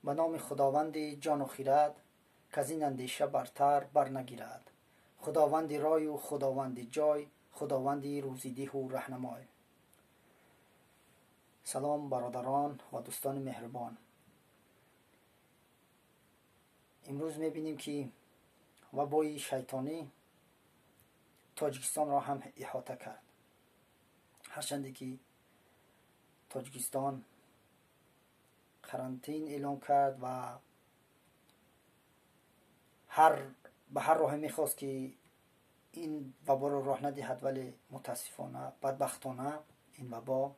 به نام خداوند جان و خیرد که از این اندیشه برتر بر نگیرد. خداوند رای و خداوند جای، خداوند روزیده و رهنمای. سلام برادران و دوستان مهربان. امروز میبینیم که وبای شیطانی تاجیکستان را هم احاطه کرد. هرچند که تاجیکستان قرنطین اعلام کرد و به هر راه میخواست که این وبا را راه ندهد، ولی متاسفانه بدبختانه این وبا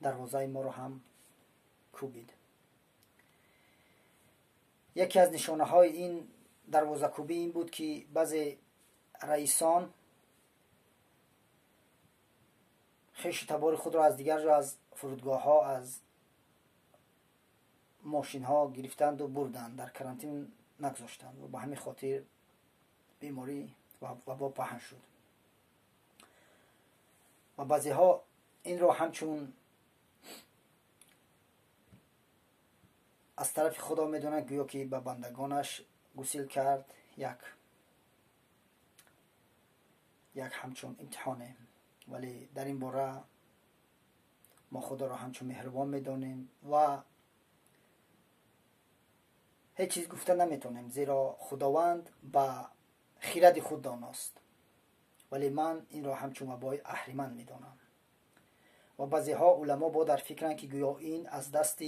دروازه ما را هم کوبید. یکی از نشانه های این دروازه کوبی این بود که بعضی رئیسان خویش تبار خود را از دیگر جا، از فرودگاه ها، از ماشین ها گرفتند و بردند، در کرانتین نگذاشتند و به همین خاطر بیماری و وبا پهن شد. و بعضی ها این را همچون از طرف خدا میدونن، گویا که به بندگانش گسیل کرد، یک همچون امتحانه. ولی در این باره ما خدا را همچون مهربان میدانیم و هیچ چیز گفته نمیتونیم، زیرا خداوند به خیرد خود داناست. ولی من این را همچون وبای اهریمن میدانم. و بعضی ها علما با در فکرن که گویا این از دست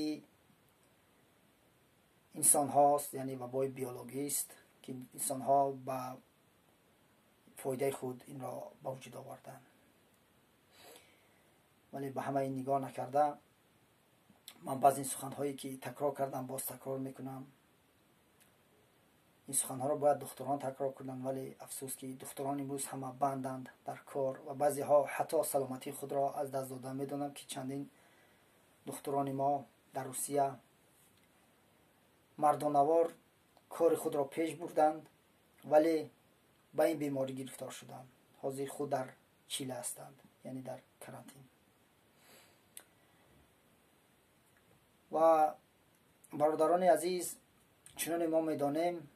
انسان هاست، یعنی وبای بیولوژی است که انسان ها به فایده خود این را به وجود آوردن. ولی به همه این نگاه نکرده، من بعضی این سخن هایی که تکرار کردم باز تکرار میکنم. این سخن ها را باید دختران تکرار کنند، ولی افسوس که دختران امروز همه بندند در کار و بعضی ها حتی سلامتی خود را از دست دادن. میدونم که چندین دختران ما در روسیه مردانوار کار خود را پیش بردند، ولی به این بیماری گرفتار شدند. حاضر خود در چیله هستند، یعنی در کرانتین. و برادران عزیز، چنان ما میدانیم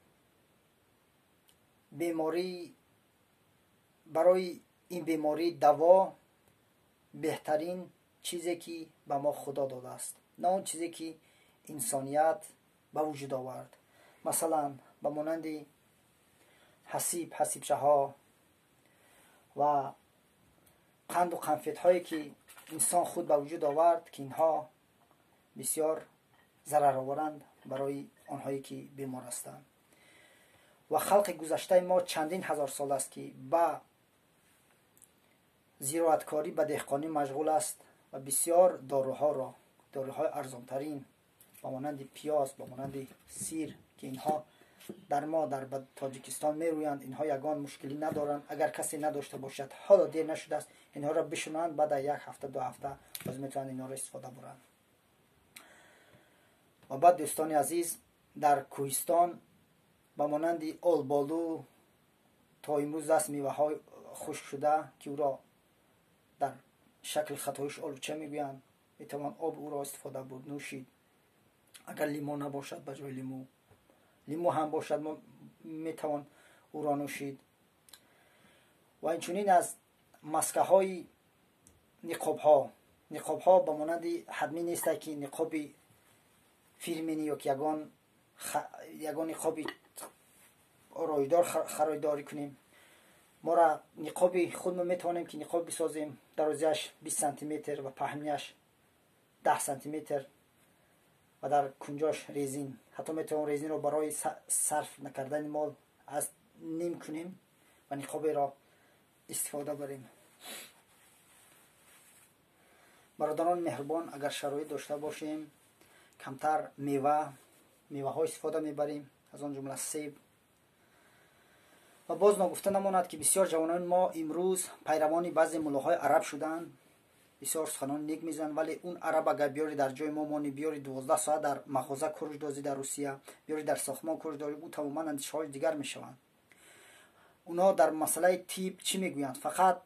بیماری، برای این بیماری دوا بهترین چیزی که به ما خدا داده است، نه اون چیزی که انسانیت به وجود آورد. مثلا به مانند حسیبچه ها و قند و قنفت هایی که انسان خود به وجود آورد که اینها بسیار ضرر آورند برای آنهایی که بیمار هستند. و خلق گذشته ما چندین هزار سال است که به زراعتکاری، به دهقانی مشغول است و بسیار داروهای ارزانترین به مانند پیاز، به مانند سیر که اینها در تاجیکستان میرویند، اینها یگان مشکلی ندارند. اگر کسی نداشته باشد، حالا دیر نشده است، اینها را بشونند، بعد یک هفته دو هفته باز میتونند اینها را استفاده برند. و بعد دوستان عزیز، در کوهستان به مانند آلبالو تا امروز است میوه های خشک شده که او را در شکل خطایش آلوچه میگویند. میتوان آب او را استفاده برد، نوشید. اگر لیمو نباشد، به جای لیمو هم باشد میتوان او را نوشید. و اینچنین از مسکه های نقاب ها به مانند حتمی نیست که نقاب فیرمینی یا یگان نقاب رایدار خریداری کنیم. ما را نقاب خودمون میتوانیم که نقاب بسازیم، درازیش 20 سانتی متر و پهنیش 10 سانتی متر و در کنجاش ریزین. حتی میتوانیم ریزین رو برای صرف نکردن مال از نیم کنیم و نقاب را استفاده بریم. برادران مهربان، اگر شرایط داشته باشیم کمتر میوه ها استفاده میبریم، از آن جمله سیب. و باز نگفته نماند که بسیار جوانان ما امروز پیروان بعضی ملاهای عرب شدند، بسیار سخنان نیک میزنند. ولی اون عرب اگر بیاری در جای ما مانی، بیاری 12 ساعت در مغازه کارش دازی در روسیه، بیاری در ساختمان کارش داری، او تماما اندیشه های دیگر میشوند. اونا در مسئله تیپ چی میگویند؟ فقط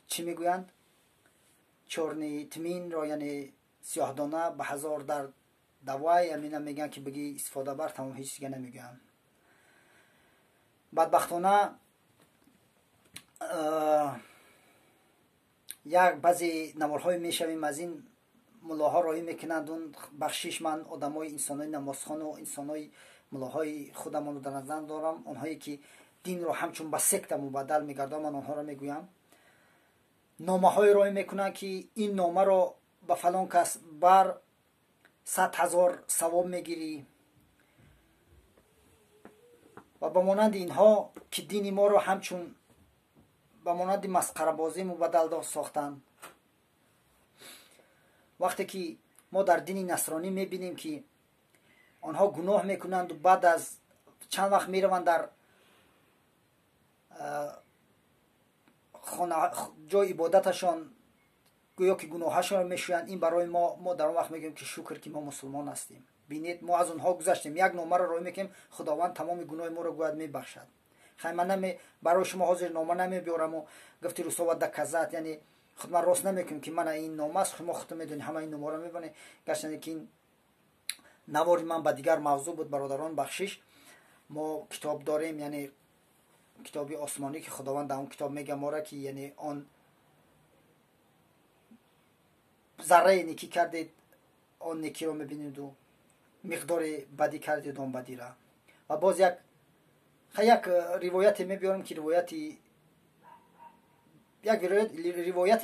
چی میگویند؟ چورنی تمین را، یعنی سیاهدانه به 1000 در دوای امینا میگن که بگی استفاده بر، تمام هیچ چیزی نمیگن. بدبختانه یک بعضی نوارهای میشویم از این ملاها رایی میکنند اون بخشش من آدمای انسانای نمازخوان و انسانای ملاهای خودمان رو در نظر دارم، اونهایی که دین رو همچون به سکت مبدل میگردم، من اونها رو میگویم. نامه های رای میکنن که این نامه رو به فلان کس بر 100,000 ثواب میگیری و به مانند اینها که دین ما رو همچون به مانند مسخره بازی مبدل ساختن. وقتی که ما در دین نصرانی میبینیم که آنها گناه میکنند و بعد از چند وقت میروند در جای عبادتشان گویا که گناهشان رو میشویند، این برای ما در اون وقت میگیم که شکر که ما مسلمان هستیم. بینید ما از اونها گذشتیم، یک نامه رو رای میکنیم خداوند تمام گناه ما رو گوید میبخشد. خیلی من برای شما حاضر نامه نمیبیارم و گفتی رسوا دکزت، یعنی خود من راست نمیکنم که من این نامه است، شما خودتون میدونید همه این نامه رو میبینید. گرچه که این نواری من به دیگر موضوع بود. برادران بخشش، ما کتاب داریم، یعنی کتابی آسمانی که خداوند در اون کتاب میگه ما را که یعنی آن ذره نیکی کردید آن نیکی رو میبینید و مقدار بدی کردید آن بدی را. و باز یک روایت میبیارم که روایتی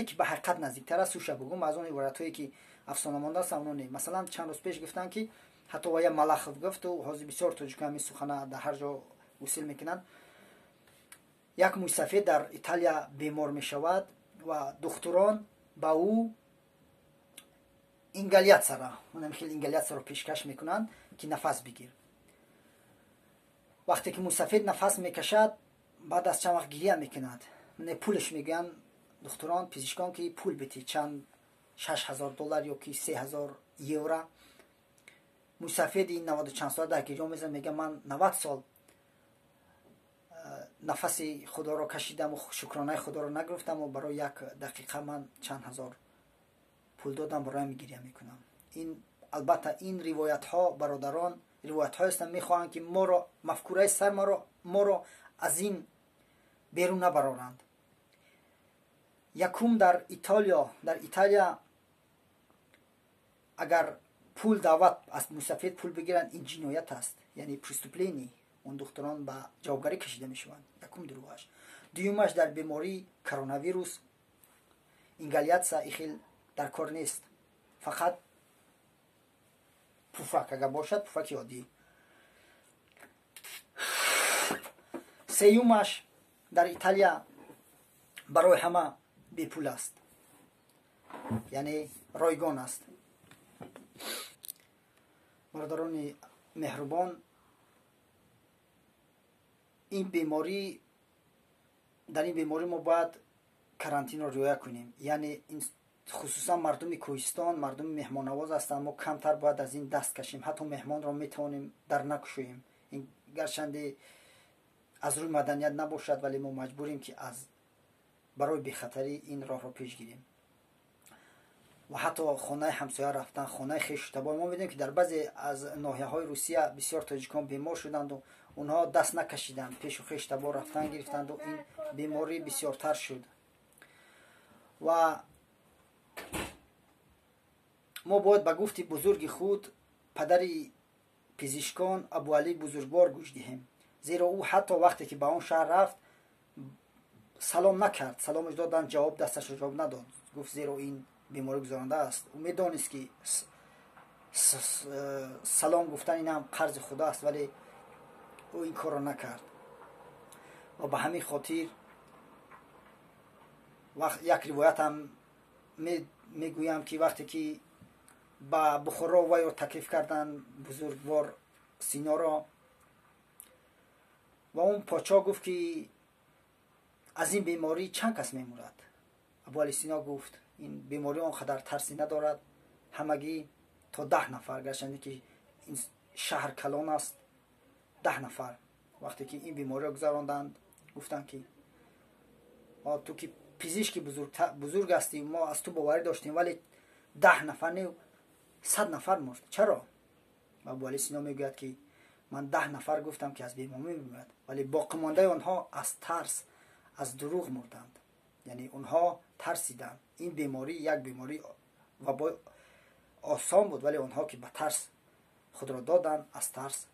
که به حقیقت نزدیکتر است، سوشه بگم از اون روایتایی که افسانه مانده است اونو نیم. مثلا چند روز پیش گفتن که حتی ویا ملخ گفت و حاضر بسیار توجیه می سخنه در هر جا وصل میکنن. یک موی سفید در ایتالیا بیمار میشود و دکتران با او اینگالیاتسا رو پیشکش میکنن که نفس بگیر. وقتی که موی سفید نفس میکشد بعد از چند وقت گریه میکند، پولش میگن دکتران پزشکان که پول بدی، چند 6,000 دلار یا که 3,000 یورو. موی سفید این 90 چند سال در گریه میزنه، میگه من 90 سال نفس خدا رو کشیدم و شکرانه خدا رو نگرفتم و برای یک دقیقه من چند هزار پول دادم برای میگیریم میکنم. این البته این روایت ها برادران روایت ها هستند، میخواهند که ما رو مفکوره سر ما رو از این بیرون نبرارند. یکم در ایتالیا اگر پول دعوت از مسافر پول بگیرن این جنایت است، یعنی پرستوپلینی، اون دختران به جوابگری کشیده میشوند. یکم دروغش. دویمش در بیماری کرونا ویروس اینگالیاتسا خیلی در کار نیست، فقط پوفک اگر باشد پوفک عادی. سیومش در ایتالیا برای همه بی پول است، یعنی رایگان است. برادران مهربان، این بیماری در این بیماری ما باید کرانتین رو رعایت کنیم، یعنی خصوصا مردم کوهستان مردم مهمان نواز هستند، ما کمتر باید از این دست کشیم. حتی مهمان رو میتوانیم در نکشویم، این گرچنده از روی مدنیت نباشد ولی ما مجبوریم که از برای بیخطری این راه رو پیش گیریم. و حتی خانه همسایه رفتن، خانه خویش تبار ما میدونیم که در بعضی از ناحیه‌های روسیه بسیار تاجیکان بیمار شدند و اونها دست نکشیدند، پیش و خویش تبار رفتن گرفتند و این بیماری بسیار تر شد. و ما باید به گفت بزرگ خود پدری پزشکان ابوعلی بزرگوار گوش دهیم، زیرا او حتی وقتی که به اون شهر رفت سلام نکرد، سلامش دادن جواب دستش رو جواب نداد، گفت زیرا این بیماری گذرانده است. او میدانست که سلام گفتن این هم قرض خدا است، ولی او این کار رو نکرد. و به همین خاطر یک روایت هم میگویم که وقتی که با بخارا وی رو تکلیف کردن بزرگوار سینا را و اون پاچا گفت که از این بیماری چند کس میمورد؟ ابوعلی سینا گفت این بیماری آنقدر ترسی ندارد، همگی تا 10 نفر، گرچه که این شهر کلان است 10 نفر. وقتی که این بیماری را گذراندند گفتن که تو که پزشکی بزرگ هستی، ما از تو باوری داشتیم ولی 10 نفر نه 100 نفر مرد. چرا؟ و ابو علی سینا میگوید که من 10 نفر گفتم که از بیماری میمیرد، ولی باقی مانده آنها از ترس از دروغ مردند. یعنی اونها ترسیدند. این بیماری یک بیماری و آسان بود، ولی آنها که به ترس خود را دادند از ترس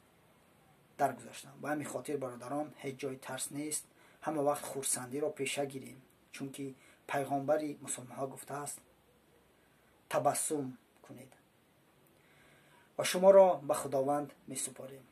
درگذشتند. و همین خاطر برادران هیچ جای ترس نیست، همه وقت خرسندی را پیشه گیریم، چون که پیغمبری مسلمان ها گفته است تبسم کنید. و شما را به خداوند می سپاریم.